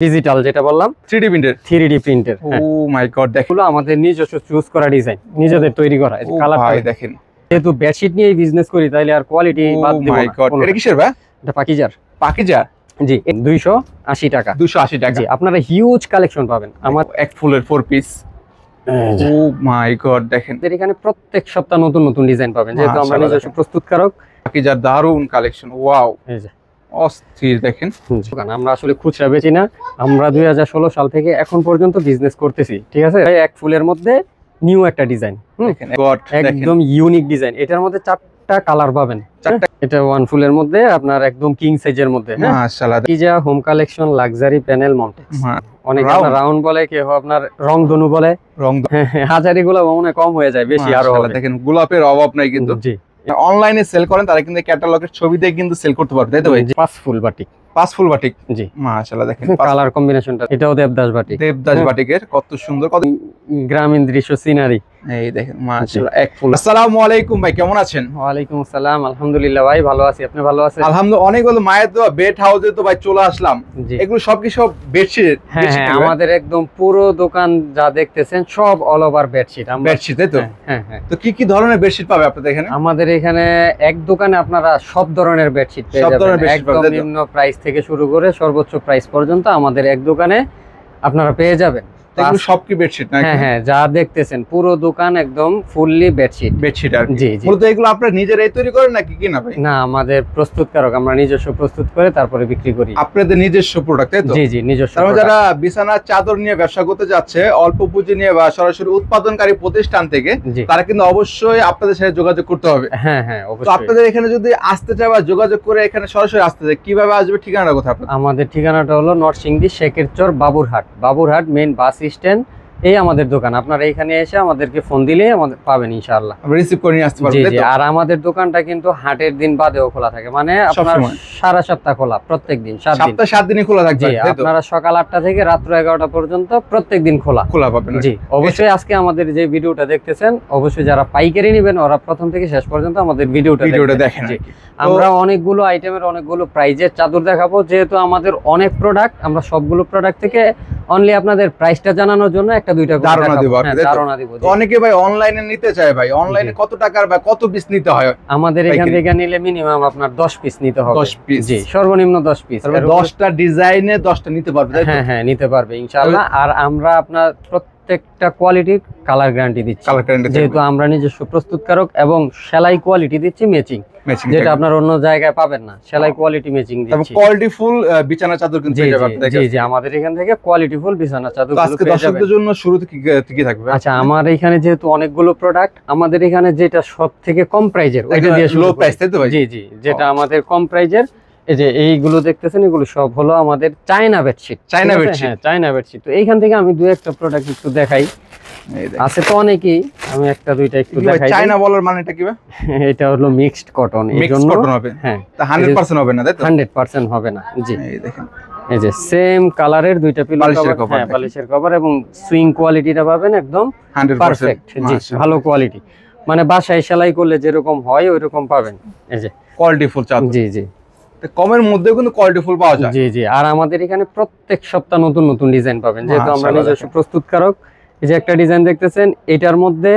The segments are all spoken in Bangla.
ডিজিটাল যেটা বললাম 3D printer 3D printer. Oh my god, দেখুন আমাদের নিজস্ব চুজ করা ডিজাইন, নিজেদের তৈরি করা কালার। ভাই দেখেন, যেহেতু বেডশিট নিয়ে বিজনেস করি তাইলে আর কোয়ালিটি বাদ দেব না। মাই গড, এটা কিসের ভাই? এটা পাকিজার। পাকিজার জি, 280 টাকা। 280 টাকা। জি, আপনারা হিউজ কালেকশন পাবেন আমার এক ফুলের 4 পিস। ও মাই গড, দেখেন এখানে প্রত্যেক সপ্তাহ নতুন নতুন ডিজাইন পাবেন, যেহেতু আমরা নিজস্ব প্রস্তুতকারক। পাকিজার দারুন কালেকশন, ওয়াও এই যে অস্থির। দেখেন আমরা আসলে খুচরা বেচি না, আমরা 2016 সাল থেকে এখন পর্যন্ত বিজনেস করতেছি, ঠিক আছে। এক ফুলের মধ্যে নিউ একটা ডিজাইন, একদম ইউনিক ডিজাইন। এটার মধ্যে 4টা কালার পাবেন। এটা ওয়ান ফুলের মধ্যে আপনার একদম কিং সাইজের মধ্যে। মাশাআল্লাহ, কিজা home collection luxury panel mounted. অনেকে আপনার রাউন্ড বলে, কেউ আপনার রংধনু বলে। হাজারি গুলো মনে কম হয়ে যায়, বেশি আরো হবে। দেখেন গোলাপের অভাব নাই কিন্তু। জি, অনলাইনে সেল করেন তারা কিন্তু ক্যাটালগের ছবি দিয়ে কিন্তু সেল করতে পারবে, তাই তো ভাই? 5 ফুল বাটিক। 5 ফুল বাটিক। জি মাশাআল্লাহ, দেখেন কালার কম্বিনেশনটা। এটাও দেবদাস বাটিক। দেবদাস বাটিকের কত সুন্দর, কত গ্রামীণ দৃশ্য সিনারি। এই দেখেন মাশাআল্লাহ এক ফুল। আসসালামু আলাইকুম ভাই, কেমন আছেন? ওয়ালাইকুম আসসালাম, আলহামদুলিল্লাহ ভাই ভালো আছি, আপনি ভালো আছেন? আলহামদুলিল্লাহ, অনেকগুলো মায়ের দোয়া বেড হাউসে তো ভাই চলে আসলাম। এগুলো সব কি সব বেডশিট? হ্যাঁ, আমাদের একদম পুরো দোকান যা দেখতেছেন সব অল ওভার বেডশিট। বেডশিট, তাই তো? হ্যাঁ। তো কি কি ধরনের বেডশিট পাবে আপনাদের এখানে? আমাদের এখানে এক দোকানে আপনারা সব ধরনের বেডশিট পেয়ে যাবেন, একদম নিম্ন প্রাইস থেকে শুরু করে সর্বোচ্চ প্রাইস পর্যন্ত আমাদের এক দোকানে আপনারা পেয়ে যাবেন। এগুলো সব কি বেডশিট নাকি? হ্যাঁ, যা দেখতেছেন পুরো দোকান একদম ফুললি বেডশিট। আর জি, মূলত এগুলো আপনারা নিজেরাই তৈরি করেন নাকি কিনা ভাই? না, আমাদের প্রস্তুতকারক, আমরা নিজস্ব প্রস্তুত করে তারপরে বিক্রি করি। আপনাদের নিজস্ব প্রোডাক্ট, তাই তো? জি, নিজস্ব। যারা বিছানার চাদর নিয়ে ব্যবসা করতে যাচ্ছে অল্প পুঁজি নিয়ে বা সরাসরি উৎপাদনকারী প্রতিষ্ঠান থেকে, তারা কিন্তু অবশ্যই আপনাদের সাথে যোগাযোগ করতে হবে। হ্যাঁ, অবশ্যই। তো আপনাদের এখানে যদি আসতে চায় বা যোগাযোগ করে এখানে সরাসরি আসতে চায়, কিভাবে আসবে? ঠিকানাটা কোথায় আপনাদের? আমাদের ঠিকানাটা হলো নরসিংদী শেখের চর বাবুরহাট মেইন বাস স্ট্যান্ড। এই আমাদের দোকান। আপনারা এখানে এসে আমাদেরকে ফোন দিলে আমাদের পাবেন ইনশাআল্লাহ, রিসিভ করে নিয়ে আসতে পারবেন। জি। আর আমাদের দোকানটা কিন্তু হাটের দিন বাদেও খোলা থাকে, মানে আপনার সারা সপ্তাহ খোলা, প্রত্যেক দিন 7 দিনই খোলা থাকবে। আপনারা সকাল 8টা থেকে রাত্র 11টা পর্যন্ত প্রত্যেক দিন খোলা পাবেন। জি, অবশ্যই আজকে আমাদের যে ভিডিওটা দেখতেছেন, অবশ্যই যারা পাইকারি নেবেন ওরা প্রথম থেকে শেষ পর্যন্ত আমাদের ভিডিওটা দেখেন। আমরা অনেকগুলো আইটেমের অনেকগুলো প্রাইজের চাদর দেখাবো, যেহেতু আমাদের অনেক প্রোডাক্ট, আমরা সবগুলো প্রোডাক্ট থেকে অনলি আপনাদের প্রাইসটা জানানোর জন্য একটা দুইটা ধারণা দিব। অনেকে ভাই অনলাইনে নিতে চায়, ভাই অনলাইনে কত টাকার বা কত পিস নিতে হয়? আমাদের এখান থেকে নিলে মিনিমাম আপনার 10 পিস নিতে হবে। 10 পিস? জি, সর্বনিম্ন 10 পিস। 10টা ডিজাইনে 10টা নিতে পারবে, তাই তো? হ্যাঁ, নিতে পারবে ইনশাআল্লাহ। আর আমরা আপনার প্রত্যেকটা কোয়ালিটির কালার গ্যারান্টি দিচ্ছি, যেহেতু আমরা নিজস্ব প্রস্তুতকারক, এবং সেলাই কোয়ালিটি দিচ্ছি ম্যাচিং, যেটা আপনার অন্য জায়গায় পাবেন না। সেলাই কোয়ালিটি ম্যাচিং দিচ্ছি। কোয়ালিটি ফুল বিছানা চাদর কিন্তু পেয়ে যাবেন। জি, আমাদের এখান থেকে কোয়ালিটি ফুল বিছানা চাদর আজকে দর্শকদের জন্য শুরুতে কি থাকবে? আচ্ছা, আমার এখানে যেহেতু অনেকগুলো প্রোডাক্ট, আমাদের এখানে যেটা সবথেকে কম প্রাইজের ওইটা দিয়ে শুরু। লো প্রাইস, তাই তো ভাই? জি, যেটা আমাদের কম প্রাইজের। এই যে এইগুলো দেখতেছেন, এগুলো সব হলো আমাদের চায়না বেডশিট। China bedsheet. তো এইখান থেকে আমি দুই একটা প্রোডাক্ট একটু দেখাই। আছে তো অনেকই, আমি একটা দুইটা একটু দেখাই। চায়না বলার মানেটা কি ভাই? এটা হলো মিক্সড কটন। মিক্সড কটন হবে? হ্যাঁ, তা 100% হবে না, তাই তো? 100% হবে না। জি, এই দেখেন, এই যে সেম কালারের দুইটা পিলো কভার, বালিশের কভার, এবং সুইং কোয়ালিটিটা পাবেন একদম 100% পারফেক্ট। জি, ভালো কোয়ালিটি, মানে বাসায় সেলাই করলে যেরকম হয় ওইরকম পাবেন। এই যে কোয়ালিটি ফুল চাদর। জি, কমের মধ্যেও কিন্তু কোয়ালিটি ফুল পাওয়া যায়। জি। আর আমাদের এখানে প্রত্যেক সপ্তাহ নতুন নতুন ডিজাইন পাবেন, যেহেতু আমরা নিজস্ব প্রস্তুতকারক। এই যে একটা ডিজাইন দেখতেছেন, এটার মধ্যে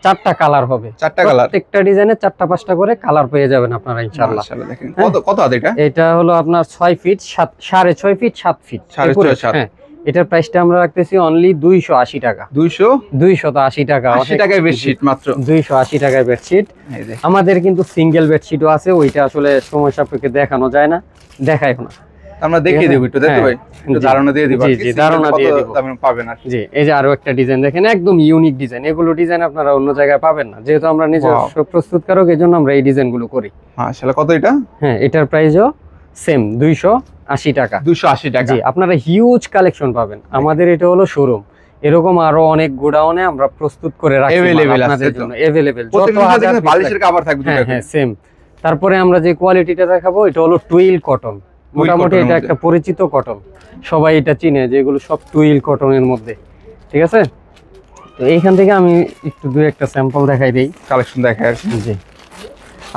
4টা কালার হবে। 4টা কালার, প্রত্যেকটা ডিজাইনে 4টা-5টা করে কালার পেয়ে যাবেন আপনারা ইনশাআল্লাহ। দেখেন কত এটা? এটা হলো আপনার 6 ফিট 6.5 ফিট 7 ফিট। হ্যাঁ, এটার প্রাইসটা আমরা রাখতেছি অনলি 280 টাকা। 280 টাকা। 80 টাকায় বেডশিট মাত্র। 280 টাকায় বেডশিট। আমাদের কিন্তু সিঙ্গেল বেডশিটও আছে, ওইটা আসলে সময় সাপেক্ষে দেখানো যায় না, দেখাইও না। আমরা দেখিয়ে দেব একটু, দেখতে ভাই একটু ধারণা দিয়ে দিব। জি, ধারণা দিয়ে দিব, পাবেন আর। জি, এই যে আরো একটা ডিজাইন দেখেন, একদম ইউনিক ডিজাইন। এগুলো ডিজাইন আপনারা অন্য জায়গায় পাবেন না, যেহেতু আমরা নিজস্ব প্রস্তুতকারক, এজন্য আমরা এই ডিজাইনগুলো করি। মাশাআল্লাহ, কত এটা? হ্যাঁ, এটার প্রাইসও সেম 280 টাকা। 280 টাকা। জি, আপনারা হিউজ কালেকশন পাবেন। আমাদের এটা হলো শোরুম, এরকম আরো অনেক গোডাউনে আমরা প্রস্তুত করে রাখি আপনাদের জন্য। अवेलेबल যত হাজার বালিশের কভার থাকবে। হ্যাঁ, সেম। তারপরে আমরা যে কোয়ালিটিটা দেখাবো, এটা হলো টুইল কটন। মোটামুটি এটা একটা পরিচিত কটন, সবাই এটা চিনে, যেগুলো সব টুইল কটনের মধ্যে, ঠিক আছে। তো এইখান থেকে আমি একটু দুই একটা স্যাম্পল দেখাই দেই, কালেকশন দেখাই আর কি। জি,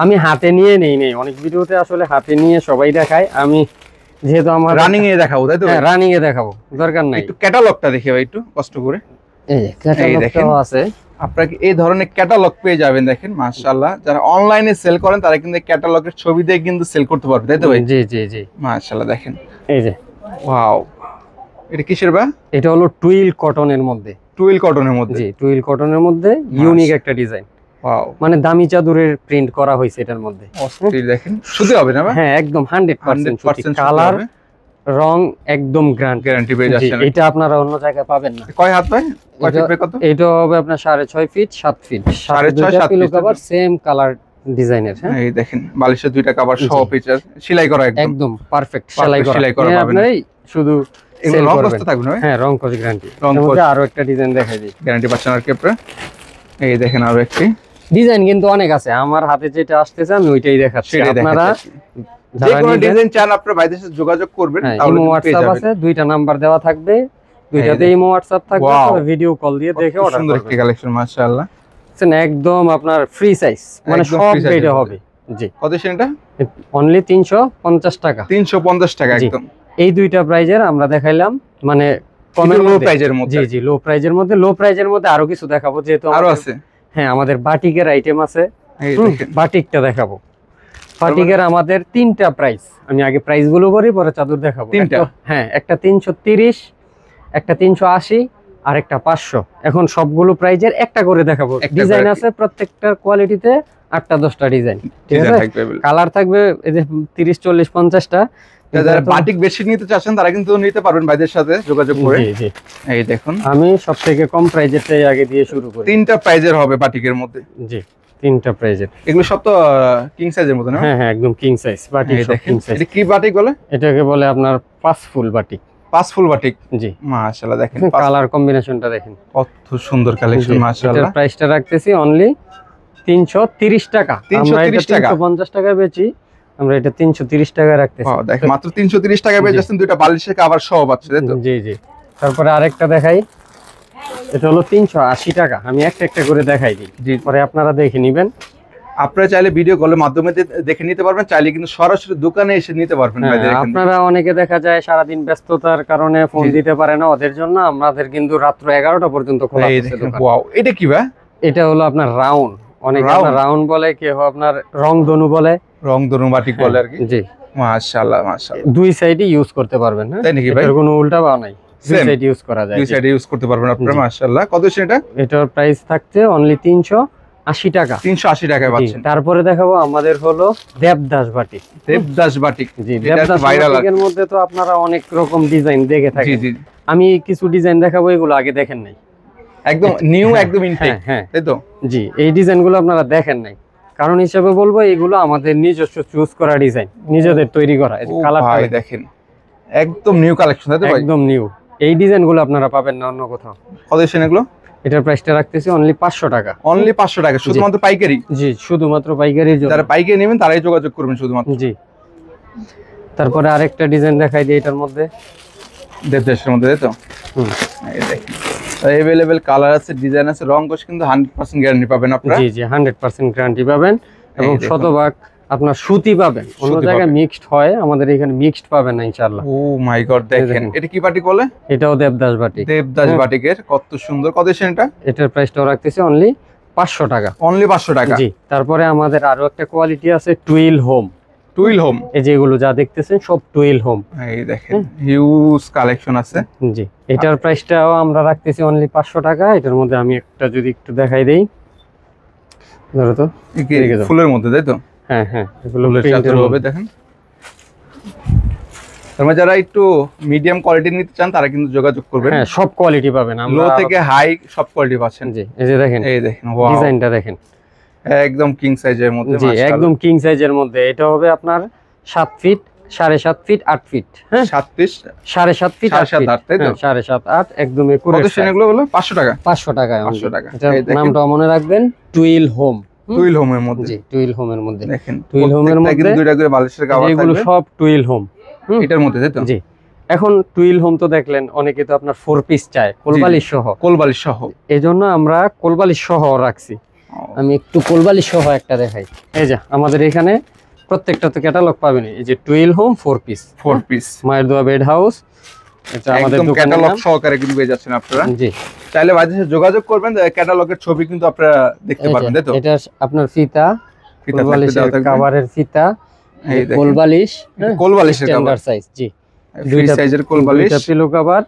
আমি হাতে নিয়ে নেই, অনেক ভিডিওতে আসলে হাতে নিয়ে সবাই দেখায়, আমি যেহেতু আমার রানিং এ দেখাবো, তাই তো? হ্যাঁ, রানিং এ দেখাবো, দরকার নাই। একটু ক্যাটালগটা দেখি ভাই একটু কষ্ট করে। এই যে ক্যাটালগটাও আছে, আপনারা এই ধরনের ক্যাটালগ পেয়ে যাবেন। দেখেন মাশাআল্লাহ, যারা অনলাইনে সেল করেন তারা কিন্তু ক্যাটালগের ছবি দিয়ে কিন্তু সেল করতে পারবে, তাই তো ভাই? জি জি জি, মাশাআল্লাহ দেখেন এই যে ওয়াও, এটা কিসের বা? এটা হলো টুইল কটনের মধ্যে। টুইল কটনের মধ্যে? জি, টুইল কটনের মধ্যে ইউনিক একটা ডিজাইন। ওয়াও, মানে দামি চাদরের প্রিন্ট করা হয়েছে এটার মধ্যে। অস্থির দেখেন, সুতি হবে না ভাই? হ্যাঁ, একদম 100% সুতি। কালার রং একদম গ্যারান্টি পেয়ে যাচ্ছেন। এটা আপনারা অন্য জায়গায় পাবেন না। কয় হাত ভাই? কয় ফিট কত? এটা হবে আপনার 6.5 feet 7 feet, 6.5 7 feet cover, same colour ডিজাইনের। হ্যাঁ, এই দেখেন বালিশের দুইটা কভার সহ ফিচার সেলাই করা, একদম পারফেক্ট সেলাই করা পাবেন। আপনি শুধু এগুলো রং কষ্ট থাকবে না ভাই? হ্যাঁ, রং কস গ্যারান্টি। এর মধ্যে আরো একটা ডিজাইন দেখাই দিই, গ্যারান্টি পাচ্ছেন আর কেপরা। এই দেখেন আরো একটি ডিজাইন কিন্তু অনেক আছে, আমার হাতে যেটা আসতেছে আমি ওইটাই দেখাচ্ছি। আপনারা যে কোনো ডিজাইন চান আপনারা ভাইদের সাথে যোগাযোগ করবেন, তাহলে WhatsApp আছে, দুইটা নাম্বার দেওয়া থাকবে, দুইটাতে ইমো WhatsApp থাকবে, তবে ভিডিও কল দিয়ে দেখে অর্ডার করবেন। সুন্দর একটি কালেকশন মাশাআল্লাহ, একদম আপনার ফ্রি সাইজ, মানে সব বেডে হবে। জি, কত সেটা? অনলি 350 টাকা। 350 টাকা একদম। এই দুইটা প্রাইজের আমরা দেখাইলাম, মানে কমের লো প্রাইজের মধ্যে। জি জি, লো প্রাইজের মধ্যে। লো প্রাইজের মধ্যে আরো কিছু দেখাবো, যেহেতু আরো আছে। হ্যাঁ, আমাদের বাটিকের আইটেম আছে, এই দেখেন বাটিকটা দেখাবো। বাটিকের আমাদের 3টা প্রাইস, আমি আগে প্রাইস গুলো করি, পরে চাদর দেখাবো। হ্যাঁ, একটা 330, একটা 380, আর একটা 500। এখন সবগুলো প্রাইজের একটা করে দেখাবো। ডিজাইন আছে প্রত্যেকটা কোয়ালিটিতে 8টা 10টা ডিজাইন, ঠিক আছে? কালার থাকবে এই যে 30 40 50টা। যারা বাটিক বেডশিট নিতে চাচ্ছেন তারা কিন্তু নিতে পারবেন ভাইদের সাথে যোগাযোগ করে। জি জি, এই দেখুন আমি সবথেকে কম প্রাইজেরটাই আগে দিয়ে শুরু করি। 3টা প্রাইজের হবে বাটিকের মধ্যে। জি, 3টা প্রাইজের। এগুলো সব তো কিং সাইজের মতো না? হ্যাঁ হ্যাঁ, একদম কিং সাইজ বাটিক, সব কিং সাইজ। এটা কি বাটিক বলে? এটাকে বলে আপনার 5 ফুল বাটিক। 5 ফুল বাটিক? জি, মাশাআল্লাহ দেখেন কালার কম্বিনেশনটা দেখেন, কত সুন্দর কালেকশন মাশাআল্লাহ। এটার প্রাইসটা রাখতেছি অনলি 330 টাকা। আমরা এটা 350 টাকা বেচি, আমরা এটা 330 টাকা রাখতেছি। দেখেন মাত্র 330 টাকা পেয়ে যাচ্ছেন, দুইটা বালিশের কভার সহ পাচ্ছেন, তাই তো? জি জি। তারপরে আরেকটা দেখাই, এটা হলো 380 টাকা। আমি একটা একটা করে দেখাই দিই, পরে আপনারা দেখে নেবেন। আপনারা চাইলে ভিডিও কলের মাধ্যমে দেখে নিতে পারবেন, চাইলে কিন্তু সরাসরি দোকানে এসে নিতে পারবেন। আপনারা অনেকে দেখা যায় সারাদিন ব্যস্ততার কারণে ফোন দিতে পারে না, ওদের জন্য আমাদের কিন্তু রাত্র 11টা পর্যন্ত খোলা আছে দোকান। ওয়াও, এটা কি ভাই? এটা হলো আপনার রাউন্ড, অনেকে রাউন্ড বলে, কেউ আপনার রংধনু বলে, রংধনু বাটিক বলে আর কি। জি, মাশাআল্লাহ মাশাআল্লাহ, দুই সাইডে ইউজ করতে পারবেন। হ্যাঁ, তাই নাকি ভাই? এর কোনো উল্টা বা নাই, দুই সাইড ইউজ করা যায়, দুই সাইডে ইউজ করতে পারবেন আপনারা। মাশাআল্লাহ, কত সেটা? এটার প্রাইস থাকছে অনলি 380 টাকা। 380 টাকায় পাচ্ছেন। তারপরে দেখাবো আমাদের হলো দেবদাস বাটিক। দেবদাস বাটিক, জি, দেবদাস বাটিকের মধ্যে তো আপনারা অনেক রকম ডিজাইন দেখে থাকেন। জি জি, আমি কিছু ডিজাইন দেখাবো, এগুলো আগে দেখেন নাই, একদম নিউ, একদম ইনটেক, তাই তো? জি, এই ডিজাইনগুলো আপনারা দেখেন নাই, কারণ হিসেবে বলবো এগুলো আমাদের নিজস্ব চুজ করা ডিজাইন, নিজেদের তৈরি করা। কালারটা দেখেন, একদম নিউ কালেকশন, তাই তো? একদম নিউ। এই ডিজাইনগুলো আপনারা পাবেন না অন্য কোথাও। কত এসেন এগুলো? এটার প্রাইসটা রাখতেছি অনলি 500 টাকা। অনলি 500 টাকা, শুধুমাত্র পাইকারি? জি, শুধুমাত্র পাইকারি। যারা পাইকারি নেবেন তারাই যোগাযোগ করবেন শুধুমাত্র। জি। তারপরে আরেকটা ডিজাইন দেখাই দিই, এটার মধ্যে দেবদাসের মধ্যে, তাই তো? এই দেখেন अवेलेबल কালার আছে, ডিজাইন আছে, রং কোশ কিন্তু 100% গ্যারান্টি পাবেন আপনারা। জি জি, 100% গ্যারান্টি পাবেন, এবং শতভাগ আপনার সুতি পাবেন। অন্য জায়গায় মিক্সড হয়, আমাদের এখানে মিক্সড পাবেন না ইনশাআল্লাহ। ও মাই গড, দেখেন এটা কি বাটিক বলে? এটাও দেবদাস বাটিক। দেবদাস বাটিকের কত সুন্দর। কত সেটা? এটার প্রাইসটাও রাখতেছি অনলি 500 টাকা। অনলি 500 টাকা। জি। তারপরে আমাদের আরো একটা কোয়ালিটি আছে, টুইল হোম। টুইল হোম, এই যেগুলো যা দেখতেছেন সব টুইল হোম। এই দেখেন হিউজ কালেকশন আছে। জি, এটার প্রাইসটাও আমরা রাখতেছি অনলি 500 টাকা। এটার মধ্যে আমি একটা যদি একটু দেখাই দেই, ধরো তো, ফুলের মধ্যে, তাই তো? হ্যাঁ হ্যাঁ, এগুলো চাদর হবে, দেখেন। তোমরা যারা একটু মিডিয়াম কোয়ালিটি নিতে চান তারা কিন্তু যোগাযোগ করবেন। হ্যাঁ, সব কোয়ালিটি পাবেন, লো থেকে হাই সব কোয়ালিটি পাচ্ছেন। জি, এই যে দেখেন, এই দেখেন, ওয়াও, ডিজাইনটা দেখেন, একদম কিং সাইজের মধ্যে। জি, একদম কিং সাইজের মধ্যে। এটা হবে আপনার 7 ফিট, 7.5 ফিট, 8 ফিট। হ্যাঁ, 7 ফিট, 7.5 ফিট, 8 তাই তো? 7.5 8, একদম একুরেট। কত সেগুলো হলো? 500 টাকা। 500 টাকা, 500 টাকা। নামটা মনে রাখবেন, টুইল হোম। টুইল হোমের মধ্যে। জি, টুইল হোমের মধ্যে দেখেন, টুইল হোমের মধ্যে কিন্তু দুইটা করে বালিশের কভার থাকবে, এগুলো সব টুইল হোম এটার মধ্যে, তাই তো? জি। এখন টুইল হোম তো দেখলেন, অনেকে তো আপনার 4 পিস চায়, কোলবালিশ সহ। কোলবালিশ সহ, এজন্য আমরা কোলবালিশ সহ রাখছি। আমি একটু কোলবালিশ সহ একটা দেখাই। এই যে আমাদের এখানে প্রত্যেকটা তো ক্যাটালগ পাবেন। এই যে টুইল হোম 4 পিস মায়ের দোয়া বেড হাউস, এটা আমাদের ক্যাটালগ সহকারে কিন্তু পেয়ে যাচ্ছেন আপনারা। জি, চাইলে ভাইদের সাথে যোগাযোগ করবেন, ক্যাটালগের ছবি কিন্তু আপনারা দেখতে পারবেন, তাই তো? এটা আপনার ফিতা কোলবালিশের কভারের ফিতা, কোলবালিশ স্ট্যান্ডার্ড সাইজ। জি, দুইটা সাইজের কোলবালিশ, দুইটা পিলো কভার।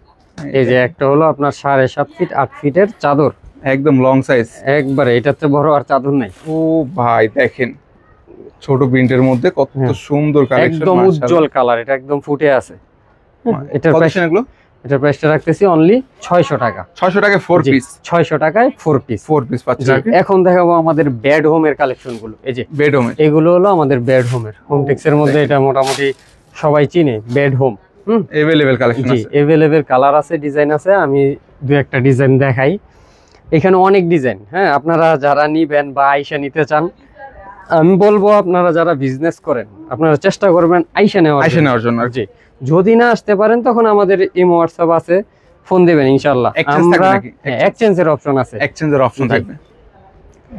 এই যে একটা হলো আপনার 7.5 ফিট 8 ফিটের চাদর, একদম লং সাইজ একবারে, এটাতে বড় আর চাদর নাই। ও ভাই দেখেন ছোট প্রিন্টের মধ্যে কত সুন্দর কালেকশন, একদম উজ্জ্বল কালার, এটা একদম ফুটে আছে। এটার প্রাইস এগুলো, এটার প্রাইসটা রাখতেছি অনলি 600 টাকা। 600 টাকায় 4 পিস, 600 টাকায় 4 পিস পাচ্ছেন। এখন দেখাবো আমাদের বেড হোমের কালেকশন গুলো। এই যে বেড হোমের, এগুলো হলো আমাদের বেড হোমের, হোমটেক্স এর মধ্যে এটা মোটামুটি সবাই চিনে বেড হোম। अवेलेबल কালেকশন আছে, अवेलेबल কালার আছে, ডিজাইন আছে। আমি দুই একটা ডিজাইন দেখাই। এখানে অনেক ডিজাইন, হ্যাঁ, আপনারা যারা নিবেন বা আইসা নিতে চান, আমি বলবো আপনারা যারা বিজনেস করেন আপনারা চেষ্টা করবেন আইসা নেওয়ার জন্য। জি, যদি না আসতে পারেন তখন আমাদের ইমো হোয়াটসঅ্যাপ আছে, ফোন দিবেন ইনশাআল্লাহ। আমরা এক্সচেঞ্জের অপশন আছে, এক্সচেঞ্জের অপশন থাকবে।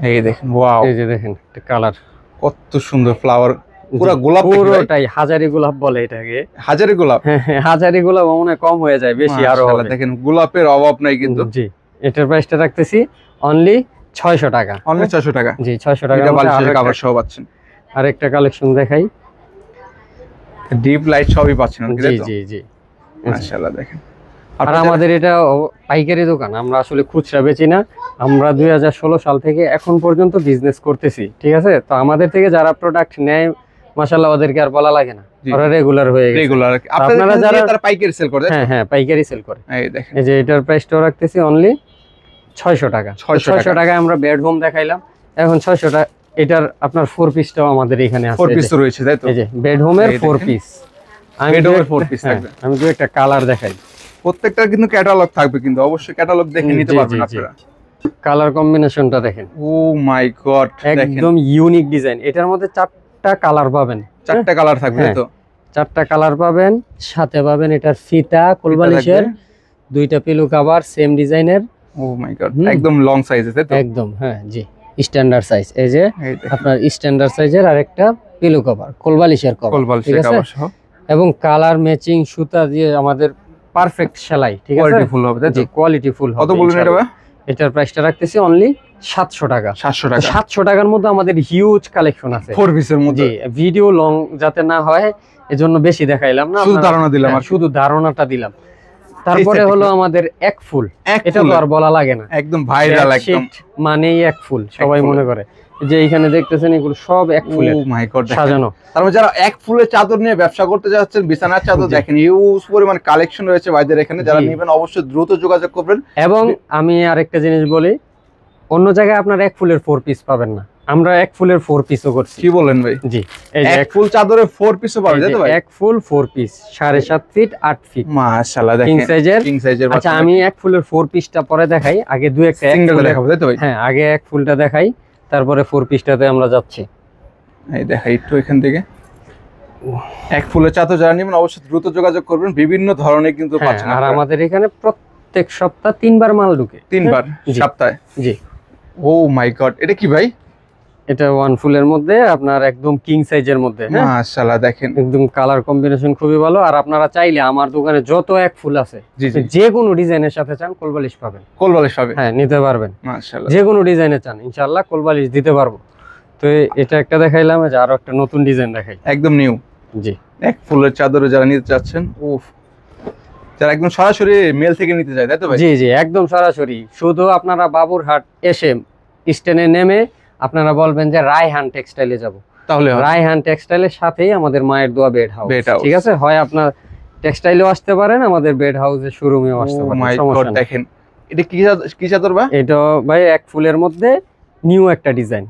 এই দেখেন, ওয়াও, এই যে দেখেন কালার কত সুন্দর, ফ্লাওয়ার পুরো গোলাপ, পুরোটাই হাজারি গোলাপ বলে এটাকে। হাজারি গোলাপ, হ্যাঁ, হাজারি গোলাপ মনে কম হয়ে যায়, বেশি আরো হবে। দেখেন গোলাপের অভাব নাই কিন্তু। জি, এটার প্রাইসটা রাখতেছি অনলি 600 টাকা। অনলি 600 টাকা। জি, 600 টাকা। এটা বালিশের কভার সহ পাচ্ছেন। আরেকটা কালেকশন দেখাই, ডিপ লাইট সবই পাচ্ছেন। জি মাশাআল্লাহ দেখেন। আর আমাদের এটা পাইকারি দোকান, আমরা আসলে খুচরা বেচি না। আমরা 2016 সাল থেকে এখন পর্যন্ত বিজনেস করতেছি, ঠিক আছে? তো আমাদের থেকে যারা প্রোডাক্ট নেয় মাশাআল্লাহ ওদেরকে আর বলা লাগে না, ওরা রেগুলার হয়ে গেছে। রেগুলার আপনারা যারা তারা পাইকারি সেল করে। হ্যাঁ, পাইকারি সেল করে। এই দেখেন, এই যে এটার প্রাইসটাও রাখতেছি অনলি 600 টাকা। 600 টাকায় আমরা বেড হোম দেখাইলাম, এখন 600 টাকা। এটার আপনার 4 পিসটাও আমাদের এখানে আছে। 4 পিস রয়েছে, তাই তো? এই যে বেড হোমের 4 পিস, বেড হোমের 4 পিস থাকবে। আমি দুই একটা কালার দেখাই। প্রত্যেকটার কিন্তু ক্যাটালগ থাকবে, কিন্তু অবশ্যই ক্যাটালগ দেখে নিতে পারবেন আপনারা। কালার কম্বিনেশনটা দেখেন, ও মাই গড, একদম ইউনিক ডিজাইন। এটার মধ্যে 4টা কালার পাবেন, 4টা কালার থাকবে, তো 4টা কালার পাবেন। সাথে পাবেন এটার ফিতা কোলবালিশের, দুইটা পিলো কভার সেম ডিজাইনের। ও মাই গড, একদম লং সাইজ আছে, তাই তো? একদম, হ্যাঁ, জি, স্ট্যান্ডার্ড সাইজ। এই যে আপনার স্ট্যান্ডার্ড সাইজের আরেকটা পিলো কভার, কোলবালিশের কভার, ঠিক আছে? এবং কালার ম্যাচিং সুতা দিয়ে আমাদের পারফেক্ট সেলাই, ঠিক আছে? কোয়ালিটি ফুল হবে, তাই তো? জি, কোয়ালিটি ফুল হবে। কত বলেন এটা? এটার প্রাইসটা রাখতেছি অনলি 700 টাকা। 700 টাকা। 700 টাকার মধ্যে আমাদের হিউজ কালেকশন আছে 4 পিসের মধ্যে। জি, ভিডিও লং যাতে না হয় এজন্য বেশি দেখাইলাম না, শুধু ধারণা দিলাম, আর শুধু ধারণাটা দিলাম। তারপরে হলো আমাদের এক ফুল, এটা তো আর বলা লাগে না, একদম ভাইরাল, একদম মানেই এক ফুল, সবাই মনে করে। যে এখানে দেখতেছেন এগুলো সব এক ফুলের সাজানো। তারপর যারা এক ফুলের চাদর নিয়ে ব্যবসা করতে যাচ্ছেন, বিছানার চাদর, দেখেন হিউজ পরিমাণ কালেকশন রয়েছে ভাইদের এখানে। যারা নেবেন অবশ্যই দ্রুত যোগাযোগ করবেন। এবং আমি আরেকটা জিনিস বলি, অন্য জায়গায় আপনার এক ফুলের 4 পিস পাবেন না, আমরা এক ফুলের 4 পিসও করছি। কি বলেন ভাই? জি, এই যে এক ফুল চাদরে 4 পিসও পাবেন, তাই তো ভাই? এক ফুল 4 পিস, 7.5 ফিট 8 ফিট, মাশাআল্লাহ দেখেন, কিং সাইজের। আচ্ছা, আমি এক ফুলের 4 পিসটা পরে দেখাই, আগে দুই একটা সিঙ্গেল দেখাবো, তাই তো ভাই? হ্যাঁ, আগে এক ফুলটা দেখাই, তারপরে 4 পিসটাতে আমরা যাচ্ছি। এই দেখাই একটু এখান থেকে। এক ফুলের চাদর যারা নেবেন অবশ্যই দ্রুত যোগাযোগ করবেন, বিভিন্ন ধরনের কিন্তু পাচ্ছেন। আর আমাদের এখানে প্রত্যেক সপ্তাহ 3 বার মাল ঢুকে। 3 বার সপ্তাহে? জি। ও মাই গড, এটা কি ভাই? এটা ওয়ান ফুলের মধ্যে আপনার একদম কিং সাইজের মধ্যে। মাশাআল্লাহ দেখেন, একদম কালার কম্বিনেশন খুবই ভালো। আর আপনারা চাইলে আমার দোকানে যত এক ফুল আছে, যে কোনো ডিজাইনের সাথে চান কোলবালিশ পাবেন। কোলবালিশ পাবেন? হ্যাঁ, নিতে পারবেন। মাশাআল্লাহ, যে কোনো ডিজাইনে চান ইনশাআল্লাহ কোলবালিশ দিতে পারবো। তো এটা একটা দেখাইলাম, যে আরো একটা নতুন ডিজাইন দেখাই, একদম নিউ। জি, এক ফুলের চাদরে যারা নিতে চাচ্ছেন, উফ, যারা একদম সরাসরি মেল থেকে নিতে চায়, তাই তো ভাই? জি জি, একদম সরাসরি। শুধু আপনারা বাবুরহাট এসে স্টেশনে নেমে আপনারা বলবেন যে রায়হান টেক্সটাইলে যাব, তাহলে রায়হান টেক্সটাইলের সাথেই আমাদের মায়ের দোয়া বেড হাউস, ঠিক আছে? হয় আপনার টেক্সটাইলেও আসতে পারেন, আমাদের বেড হাউসের শোরুমেও আসতে পারেন, সমস্যা নেই। দেখেন এটা কি চাদর ভাই? এটা ভাই এক ফুলের মধ্যে নিউ একটা ডিজাইন।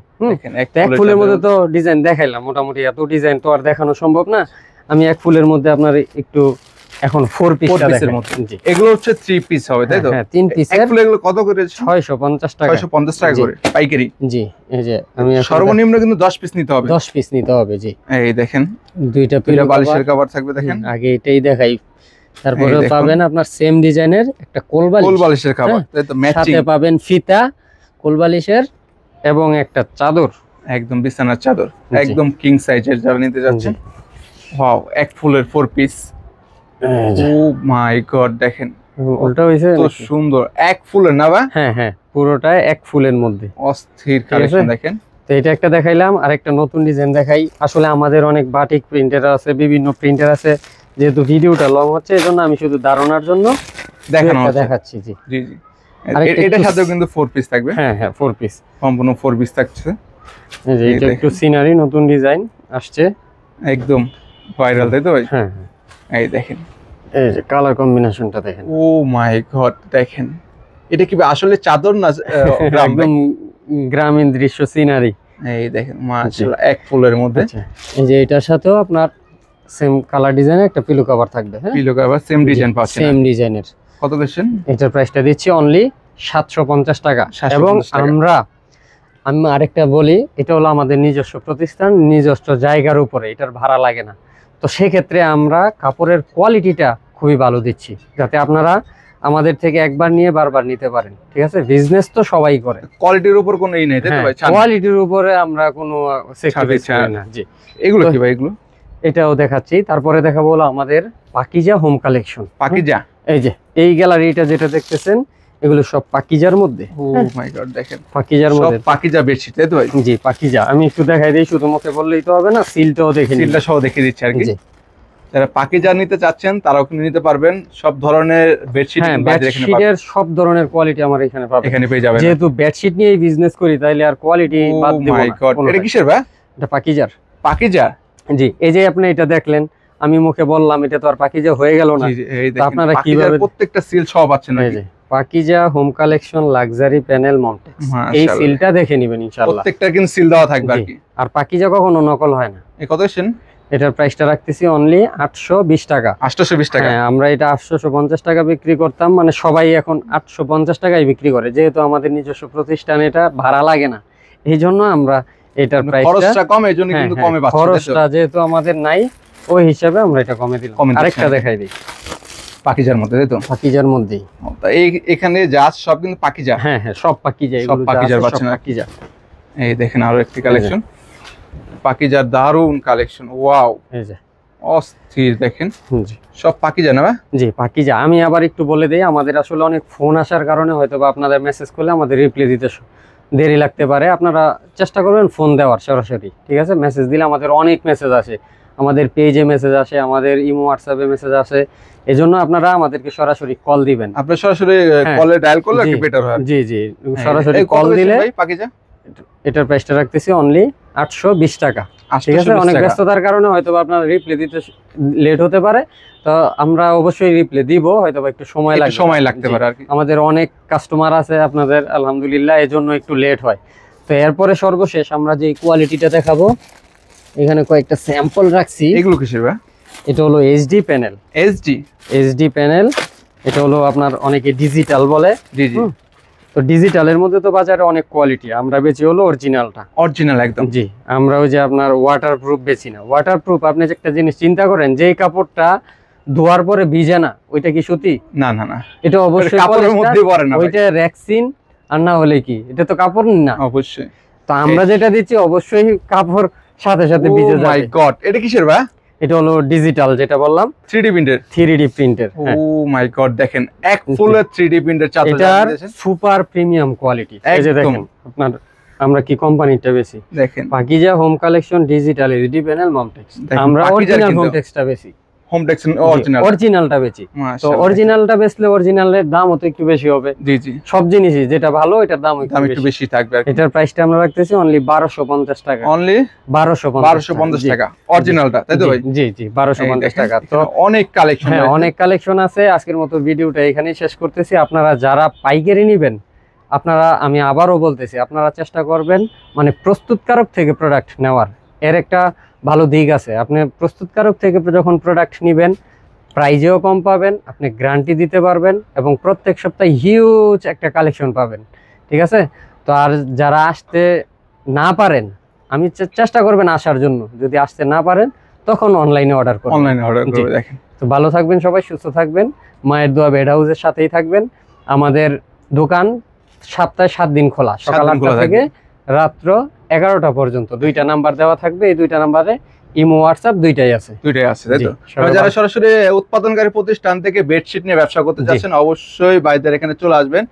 এক ফুলের মধ্যে তো ডিজাইন দেখাইলাম, মোটামুটি এত ডিজাইন তো আর দেখানো সম্ভব না। আমি এক ফুলের মধ্যে আপনার একটু এখন 4 পিসের মধ্যে। জি, এগুলো হচ্ছে 3 পিস হবে, তাই তো? হ্যাঁ, 3 পিসের। এক ফুল এগুলো কত করে? 650 টাকা। 650 টাকা করে পাইকারি। জি, এই যে আমি সর্বনিম্ন কিন্তু 10 পিস নিতে হবে। 10 পিস নিতে হবে। জি, এই দেখেন দুইটা পিলো বালিশের কভার থাকবে, দেখেন আগে এটাই দেখাই। তারপরে পাবেন আপনার সেম ডিজাইনের একটা কোলবালিশের কভার, তাই তো? ম্যাচিং সাথে পাবেন ফিতা কোলবালিশের এবং একটা চাদর একদম বিছানার চাদর, একদম কিং সাইজের যারা নিতে যাচ্ছেন। ওয়াও, এক ফুলের 4 পিস। ও মাই গড, দেখেন উল্টা হইছে তো সুন্দর। এক ফুলের না ভাই? হ্যাঁ হ্যাঁ, পুরোটা এক ফুলের মধ্যে অস্থির কালেকশন। দেখেন তো এটা একটা দেখাইলাম, আর একটা নতুন ডিজাইন দেখাই। আসলে আমাদের অনেক বাটিক প্রিন্টার আছে, বিভিন্ন প্রিন্টার আছে, যেহেতু ভিডিওটা লং হচ্ছে এজন্য আমি শুধু ধারণার জন্য দেখাচ্ছি। জি জি জি। এটার সাথেও কিন্তু 4 পিস থাকবে। হ্যাঁ হ্যাঁ, 4 পিস, সম্পূর্ণ 4 পিস থাকছে। এই যে এটা একটু সিনারি নতুন ডিজাইন আসছে, একদম ভাইরাল, তাই তো ভাই? হ্যাঁ এই দেখেন, এই যে কালার কম্বিনেশনটা দেখেন। ও মাই গড, দেখেন এটা কি আসলে চাদর না একদম গ্রামীণ দৃশ্য সিনারি। এই দেখেন মাশাআল্লাহ, এক ফুলের মধ্যে। এই যে এটার সাথেও আপনার সেম কালার ডিজাইনের একটা পিলো কভার থাকবে। হ্যাঁ, পিলো কভার সেম ডিজাইন পাচ্ছেন, সেম ডিজাইনের। কত দিচ্ছেন? এটার প্রাইসটা দিচ্ছি অনলি 750 টাকা। এবং আমি আরেকটা বলি, এটা হলো আমাদের নিজস্ব প্রতিষ্ঠান, নিজস্ব জায়গার উপরে, এটার ভাড়া লাগে না। তো সেক্ষেত্রে আমরা কাপড়ের কোয়ালিটিটা খুবই ভালো দিচ্ছি, যাতে আপনারা আমাদের থেকে একবার নিয়ে বারবার নিতে পারেন। ঠিক আছে, বিজনেস তো সবাই করে, কোয়ালিটির উপর কোনো এই নাই, তাই তো ভাই? কোয়ালিটির উপরে আমরা কোনো স্যাক্রিফাইস করি না। জি, এগুলো কি ভাই? এগুলো এটাও দেখাচ্ছি। তারপরে দেখাবো হলো আমাদের পাকিজা হোম কালেকশন। পাকিজা, এই যে এই গ্যালারিটা যেটা দেখতেছেন, এগুলো সব পাকিজার মধ্যে। ও মাই গড, দেখেন পাকিজার মধ্যে, সব পাকিজা বেডশিট, তাই তো ভাই? জি পাকিজা। আমি একটু দেখাই দিই, শুধু মুখে বললেই তো হবে না, সিলটাও দেখে, সিলটা সহ দেখিয়ে দিচ্ছি আর কি। যারা পাকিজা নিতে চাচ্ছেন তারাও কিন্তু নিতে পারবেন। সব ধরনের বেডশিট, বেডশিটের সব ধরনের কোয়ালিটি আমার এখানে পাবেন, এখানে পেয়ে যাবেন। যেহেতু বেডশিট নিয়েই বিজনেস করি, তাইলে আর কোয়ালিটি বাদ দেব না। এটা কিসের ভাই? এটা পাকিজার। পাকিজা, জি। এই যে আপনি এটা দেখলেন, আমি মুখে বললাম, এটা তো আর পাকিজা হয়ে গেল না। আপনারা কিভাবে প্রত্যেকটা সিল সহ পাচ্ছেন নাকি? Pakiza home collection luxury panel Momtex, এই সিলটা দেখে নেবেন ইনশাআল্লাহ। প্রত্যেকটা কিন্তু সিল দেওয়া থাকবে আর কি। আর পাকিজা কখনো নকল হয় না। এই কত দিচ্ছেন? এটার প্রাইসটা রাখতেছি অনলি 820 টাকা। 820 টাকা? হ্যাঁ, আমরা এটা 850 টাকা বিক্রি করতাম, মানে সবাই এখন 850 টাকায় বিক্রি করে, যেহেতু আমাদের নিজস্ব প্রতিষ্ঠান, এটা ভাড়া লাগে না, এই জন্য আমরা এটার প্রাইসটা কম, এই জন্য কিন্তু কমে পাচ্ছি। খরচটা যেহেতু আমাদের নাই, ওই হিসাবে আমরা এটা কমে দিলাম। আরেকটা দেখাই দিই, পাকিজার মধ্যে, তাই তো? পাকিজার মধ্যেই। এই এখানে যা সব কিন্তু পাকিজা। হ্যাঁ হ্যাঁ, সব পাকিজা, সব পাকিজার পাচ্ছেন, পাকিজা। এই দেখেন আরো একটি কালেকশন, পাকিজার দারুন কালেকশন। ওয়াও, এই যে অস্থির, দেখেন সব পাকিজা না? জি পাকিজা। আমি আবার একটু বলে দেই, আমাদের আসলে অনেক ফোন আসার কারণে হয়তো বা আপনাদের মেসেজ করলে আমাদের রিপ্লাই দিতে দেরি লাগতে পারে। আপনারা চেষ্টা করবেন ফোন দেওয়ার সরাসরি, ঠিক আছে? মেসেজ দিলে আমাদের অনেক মেসেজ আসে, আমাদের পেজে মেসেজ আসে, আমাদের ইমো হোয়াটসঅ্যাপে মেসেজ আসে, এজন্য আপনারা আমাদেরকে সরাসরি কল দিবেন। আপনি সরাসরি কলে ডায়াল করলে কি বেটার হয়? জি জি, সরাসরি কল দিলে। পাকিজা এটার প্রাইসটা রাখতেছি অনলি 820 টাকা। ঠিক আছে, অনেক ব্যস্ততার কারণে হয়তো আপনার রিপ্লাই দিতে লেট হতে পারে, তো আমরা অবশ্যই রিপ্লাই দিব, হয়তো একটু সময় লাগতে পারে আর কি। আমাদের অনেক কাস্টমার আছে আপনাদের, আলহামদুলিল্লাহ, এজন্য একটু লেট হয়। তো এরপরে সর্বশেষ আমরা যে কোয়ালিটিটা দেখাবো, এখানে কয়েকটা স্যাম্পল রাখছি। এগুলো কিসের ভাই? এটা হলো এইচডি প্যানেল। এইচডি প্যানেল, এটা হলো আপনার অনেকে ডিজিটাল বলে। জি জি। তো ডিজিটালের মধ্যে তো বাজারে অনেক কোয়ালিটি, আমরা বেচি হলো অরিজিনালটা, অরিজিনাল একদম। জি, আমরা ওই যে আপনার ওয়াটারপ্রুফ বেচি না। ওয়াটারপ্রুফ, আপনি যে একটা জিনিস চিন্তা করেন, যেই কাপড়টা ধোয়ার পরে ভিজে না, ওইটা কি সুতি? না না না, এটা অবশ্যই কাপড়ের মধ্যে পড়ে না, ওইটা রেক্সিন, আর না হলে কি এটা তো কাপড় না। অবশ্যই। তো আমরা যেটা দিচ্ছি অবশ্যই কাপড় সাথে সাথে ভিজে যাবে। ও মাই গড, এটা কিসের ভাই? এটা হলো ডিজিটাল, যেটা বললাম 3D printer. 3D printer. Oh my god, দেখেন এক ফুলের 3D প্রিন্টার চাদর, এটা সুপার প্রিমিয়াম কোয়ালিটি। এই যে দেখেন আপনার, আমরা কি কোম্পানিটা বেশি দেখেন, Pakiza home collection digital HD panel Momtex. আমরা অরিজিনাল মমটেক্সটা বেশি, হোমটেক্স অরিজিনালটা বেচি। তো অরিজিনালটা বেচলে অরিজিনালের দামও তো একটু বেশি হবে। জি জি, সব জিনিসই যেটা ভালো এটার দাম একটু বেশি থাকবে। এটার প্রাইসটা আমরা রাখতেছি অনলি 1250 টাকা। অনলি 1250 টাকা অরিজিনালটা, তাই তো ভাই? জি জি, 1250 টাকা। তো অনেক কালেকশন, হ্যাঁ অনেক কালেকশন আছে। আজকের মতো ভিডিওটা এখানেই শেষ করতেছি। আপনারা যারা পাইকারি নেবেন, আপনারা, আমি আবারও বলতেছি, আপনারা চেষ্টা করবেন মানে প্রস্তুতকারক থেকে প্রোডাক্ট নেওয়ার। এর একটা ভালো দিক আছে, আপনি প্রস্তুতকারক থেকে যখন প্রোডাক্ট নেবেন, প্রাইজেও কম পাবেন, আপনি গ্যারান্টি দিতে পারবেন, এবং প্রত্যেক সপ্তাহে হিউজ একটা কালেকশন পাবেন। ঠিক আছে? তো আর যারা আসতে না পারেন, আমি চেষ্টা করবেন আসার জন্য। যদি আসতে না পারেন, তখন অনলাইনে অর্ডার করবেন। অনলাইনে অর্ডার করে দেখেন। তো ভালো থাকবেন সবাই, সুস্থ থাকবেন, মায়ের দোয়া বেড হাউসের সাথেই থাকবেন। আমাদের দোকান সপ্তাহে 7 দিন খোলা, সকাল 8টা থেকে রাত্র 11টা পর্যন্ত। 2টা নাম্বার দেওয়া থাকবে, এই 2টা নাম্বারে ইমো হোয়াটসঅ্যাপ দুইটাই আছে। তাই তো? যারা সরাসরি উৎপাদনকারী প্রতিষ্ঠান থেকে বেডশিট নিয়ে ব্যবসা করতে যাচ্ছেন অবশ্যই ভাইদের এখানে চলে আসবেন।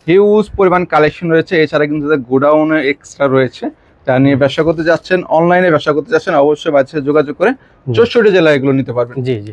হিউজ পরিমাণ কালেকশন রয়েছে, এছাড়া কিন্তু গোডাউনে এক্সট্রা রয়েছে। তা নিয়ে ব্যবসা করতে যাচ্ছেন, অনলাইনে ব্যবসা করতে যাচ্ছেন, অবশ্যই ভাইদের সাথে যোগাযোগ করে 64 জেলায় এগুলো নিতে পারবেন। জি জি।